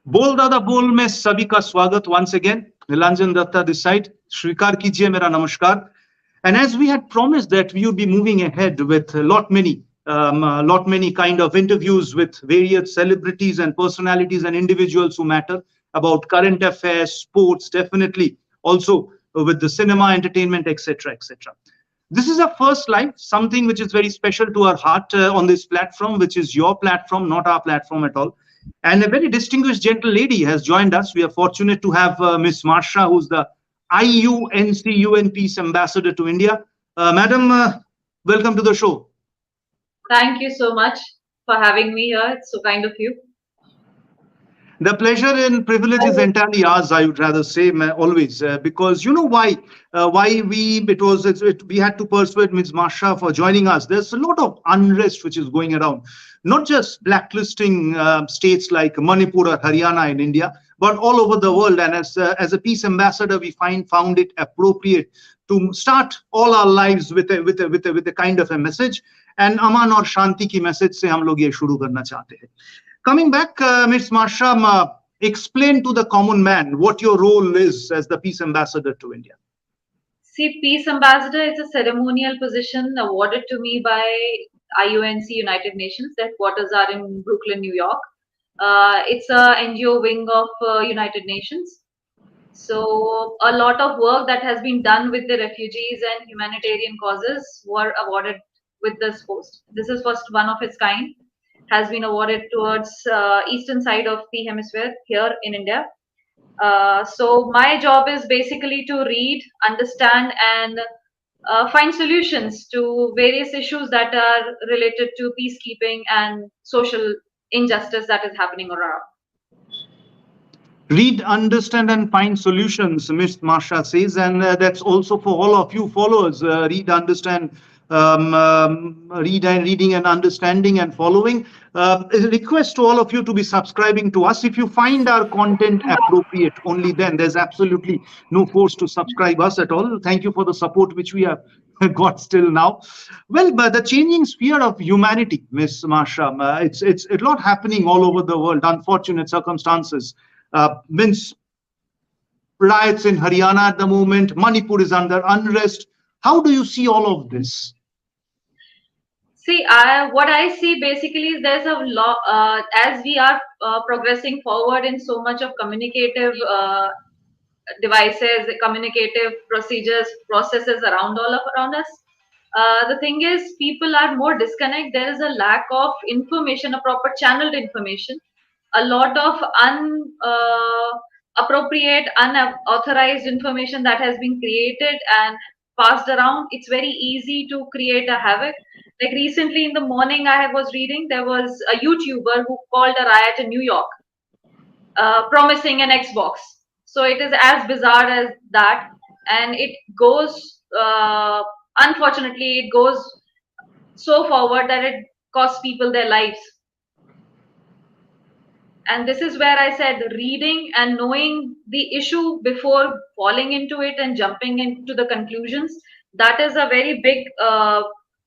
बोल दादा बोल में सभी का स्वागत once again. Nilanjan Datta this side. स्वीकार कीजिए मेरा नमस्कार. And as we had promised that we would be moving ahead with a lot many kind of interviews with various celebrities and personalities and individuals who matter about current affairs, sports, definitely also with the cinema, entertainment, etc., etc. This is our first live, something which is very special to our heart on this platform, which is your platform, not our platform at all. And a very distinguished gentle lady has joined us. We are fortunate to have Miss Marsha, who's the IUNC UN Peace Ambassador to India. Madam, welcome to the show. Thank you so much for having me here. It's so kind of you. The pleasure and privilege is entirely ours, I would rather say, always, because you know why? We had to persuade Ms. Marsha for joining us. There's a lot of unrest which is going around, not just blacklisting states like Manipur or Haryana in India, but all over the world. And as a peace ambassador, we found it appropriate to start all our lives with a kind of a message. And Aman और शांति की message से हम लोग ये शुरू करना चाहते हैं. Coming back, Ms. Marsha, explain to the common man what your role is as the Peace Ambassador to India. See, Peace Ambassador is a ceremonial position awarded to me by IUNC United Nations. Their quarters are in Brooklyn, New York. It's a NGO wing of United Nations. So a lot of work that has been done with the refugees and humanitarian causes were awarded with this post. This is first one of its kind. Has been awarded towards eastern side of the hemisphere here in India. So my job is basically to read, understand, and find solutions to various issues that are related to peacekeeping and social injustice that is happening around. Read, understand, and find solutions, Ms. Marsha says, and that's also for all of you followers. Read, understand, reading and understanding and following. A request to all of you to be subscribing to us. If you find our content appropriate, only then. There's absolutely no force to subscribe us at all. Thank you for the support which we have got still now. Well, but the changing sphere of humanity, Ms. Marsha, it's a lot happening all over the world. Unfortunate circumstances. Means riots in Haryana at the moment. Manipur is under unrest. How do you see all of this? See, what I see basically is there's a lot, as we are progressing forward in so much of communicative devices, communicative processes around us. The thing is, people are more disconnected. There is a lack of information, a proper channeled information, a lot of appropriate, unauthorized information that has been created and passed around. It's very easy to create a havoc. Like recently in the morning, I was reading, there was a YouTuber who called a riot in New York, promising an Xbox. So it is as bizarre as that. And it goes, unfortunately, it goes so forward that it costs people their lives. And this is where I said reading and knowing the issue before falling into it and jumping into the conclusions, that is a very big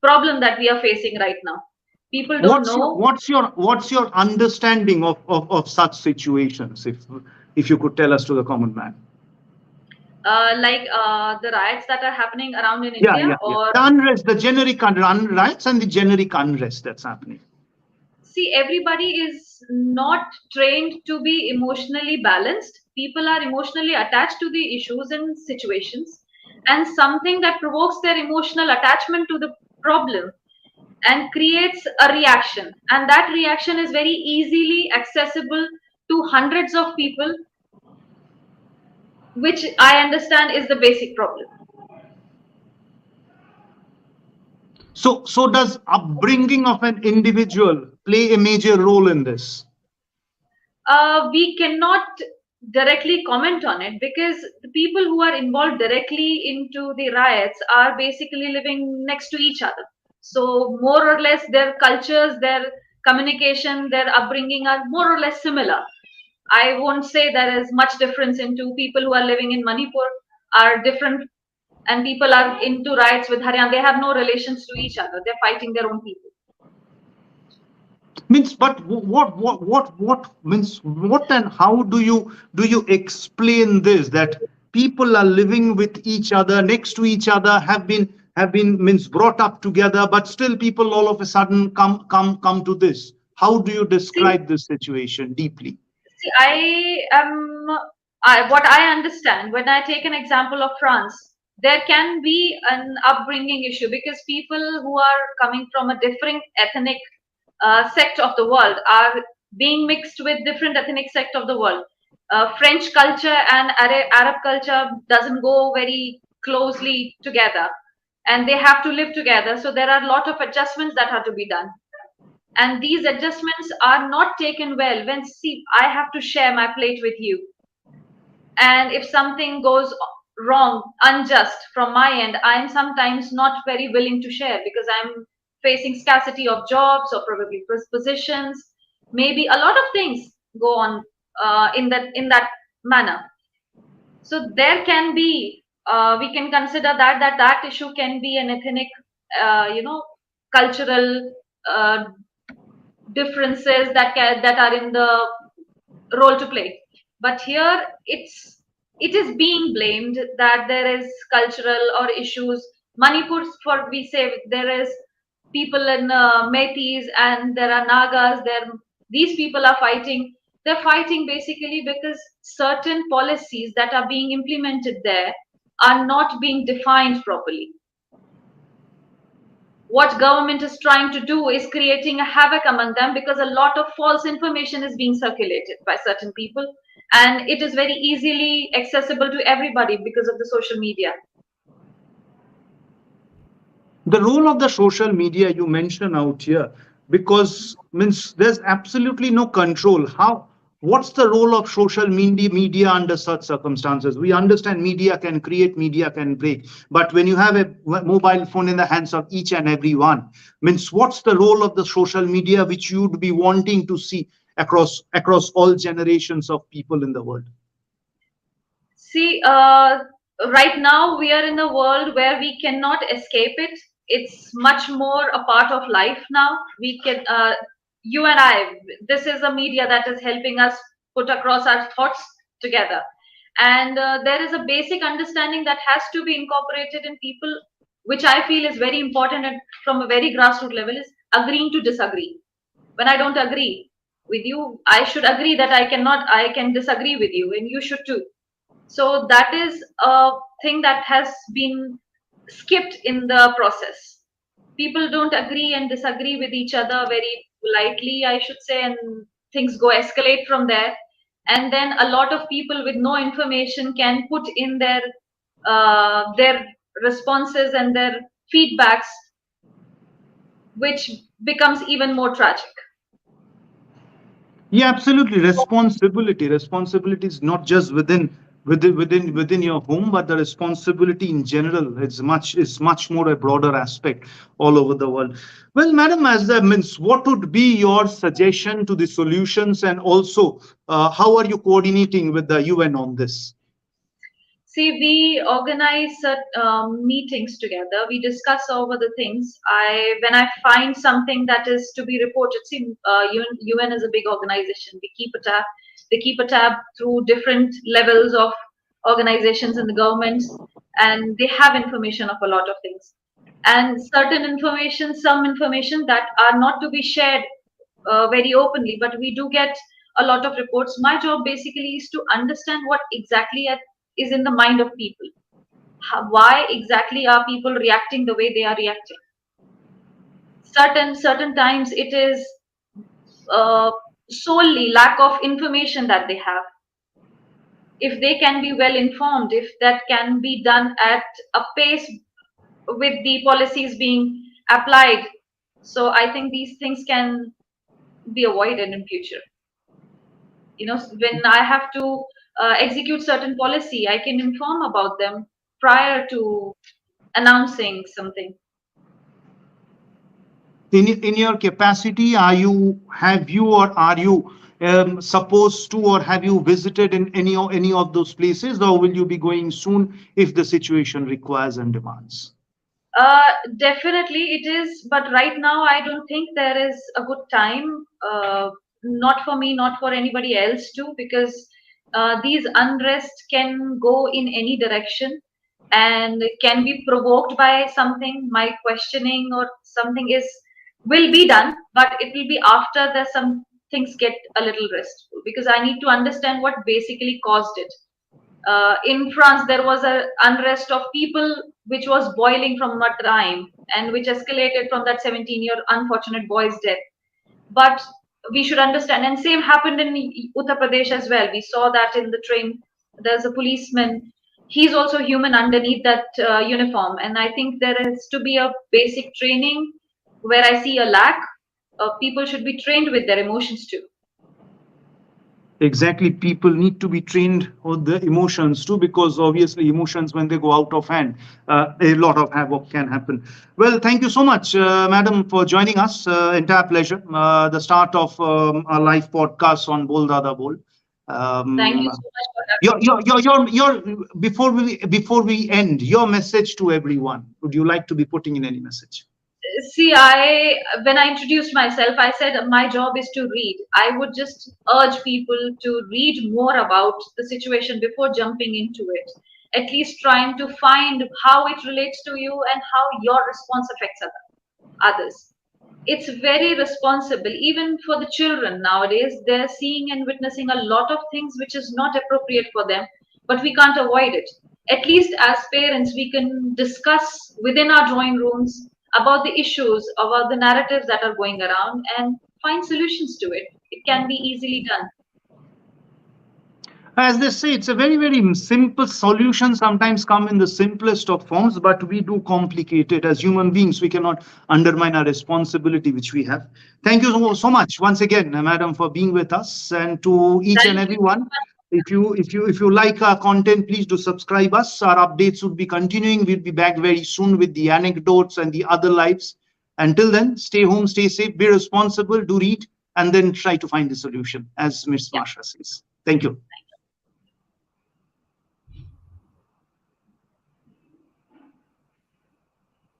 problem that we are facing right now. People don't know. What's your understanding of such situations, if you could tell us to the common man? Like the riots that are happening around in India, or the unrest, the generic riots and the generic unrest that's happening. See, everybody is not trained to be emotionally balanced. People are emotionally attached to the issues and situations, and something that provokes their emotional attachment to the problem and creates a reaction. And that reaction is very easily accessible to hundreds of people, which I understand is the basic problem. So does upbringing of an individual play a major role in this? We cannot directly comment on it because the people who are involved directly into the riots are basically living next to each other. So more or less their cultures, their communication, their upbringing are more or less similar. I won't say there is much difference into people who are living in Manipur are different and people are into riots with Haryana. They have no relations to each other. They're fighting their own people. Means, but what means, what and how do you explain this, that people are living with each other, next to each other, have been means brought up together, but still people all of a sudden come to this? How do you See, describe this situation deeply? See, what I understand when I take an example of France, there can be an upbringing issue because people who are coming from a different ethnic sect of the world are being mixed with different ethnic sect of the world. French culture and Arab culture doesn't go very closely together, and they have to live together. So there are a lot of adjustments that have to be done, and these adjustments are not taken well when, see, I have to share my plate with you, and if something goes wrong, unjust from my end, I am sometimes not very willing to share because I'm facing scarcity of jobs or probably positions, maybe a lot of things go on in that manner. So there can be, we can consider that issue can be an ethnic, cultural uh, differences that are in the role to play. But here it is being blamed that there is cultural or issues. Manipur, for we say, there is people in Metis and there are Nagas. There, these people are fighting. They're fighting basically because certain policies that are being implemented there are not being defined properly. What government is trying to do is creating a havoc among them because a lot of false information is being circulated by certain people, and it is very easily accessible to everybody because of the social media. The role of the social media you mention out here, because means there's absolutely no control. How, what's the role of social media under such circumstances? We understand media can create, media can break, but when you have a mobile phone in the hands of each and every one, means what's the role of the social media which you'd be wanting to see across all generations of people in the world? See, right now we are in a world where we cannot escape it. It's much more a part of life now. We can, you and I, this is a media that is helping us put across our thoughts together. And there is a basic understanding that has to be incorporated in people, which I feel is very important and from a very grassroots level, is agreeing to disagree. When I don't agree with you, I should agree that I can disagree with you, and you should too. So that is a thing that has been skipped in the process. People don't agree and disagree with each other very politely, I should say, and things go escalate from there. And then a lot of people with no information can put in their responses and their feedbacks, which becomes even more tragic. Yeah, absolutely. Responsibility is not just within your home, but the responsibility in general is much more a broader aspect all over the world. Well, madam, as that means, what would be your suggestion to the solutions, and also how are you coordinating with the UN on this? See, we organize meetings together. We discuss over the things. When I find something that is to be reported, see, UN is a big organization. We keep a tab. They keep a tab through different levels of organizations in the governments, and they have information of a lot of things. And certain information, some information that are not to be shared very openly, but we do get a lot of reports. My job basically is to understand what exactly is in the mind of people. Why exactly are people reacting the way they are reacting? Certain times it is uh, solely lack of information that they have. If they can be well informed, if that can be done at a pace with the policies being applied, so I think these things can be avoided in future. When I have to execute certain policy, I can inform about them prior to announcing something. In your capacity, are you supposed to, or have you visited in any of those places, or will you be going soon if the situation requires and demands? Definitely it is, but right now I don't think there is a good time. Not for me, not for anybody else too, because these unrest can go in any direction and can be provoked by something. My questioning or something is will be done, but it will be after the some things get a little restful, because I need to understand what basically caused it. In France, there was a unrest of people which was boiling from a time and which escalated from that 17-year unfortunate boy's death. But we should understand, and same happened in Uttar Pradesh as well. We saw that in the train. There's a policeman. He's also human underneath that uniform, and I think there has to be a basic training where I see a lack. People should be trained with their emotions too. Exactly, people need to be trained on the emotions too, because obviously emotions, when they go out of hand, a lot of havoc can happen. Well, thank you so much, madam, for joining us. Entire pleasure. The start of our live podcast on Boll, Dadaa, Boll. Thank you so much for having me. Before we end, your message to everyone. Would you like to be putting in any message? See, when I introduced myself, I said my job is to read. I would just urge people to read more about the situation before jumping into it. At least trying to find how it relates to you and how your response affects others. It's very responsible, even for the children nowadays. They're seeing and witnessing a lot of things which is not appropriate for them, but we can't avoid it. At least as parents, we can discuss within our drawing rooms about the issues, about the narratives that are going around, and find solutions to it. It can be easily done. As they say, it's a very, very simple solution, sometimes come in the simplest of forms, but we do complicate it. As human beings, we cannot undermine our responsibility, which we have. Thank you so much once again, madam, for being with us, and to each and everyone. If you like our content, please do subscribe us. Our updates would be continuing. We'll be back very soon with the anecdotes and the other lives. Until then, stay home, stay safe, be responsible, do read, and then try to find the solution, as Ms. Marsha says. Thank you.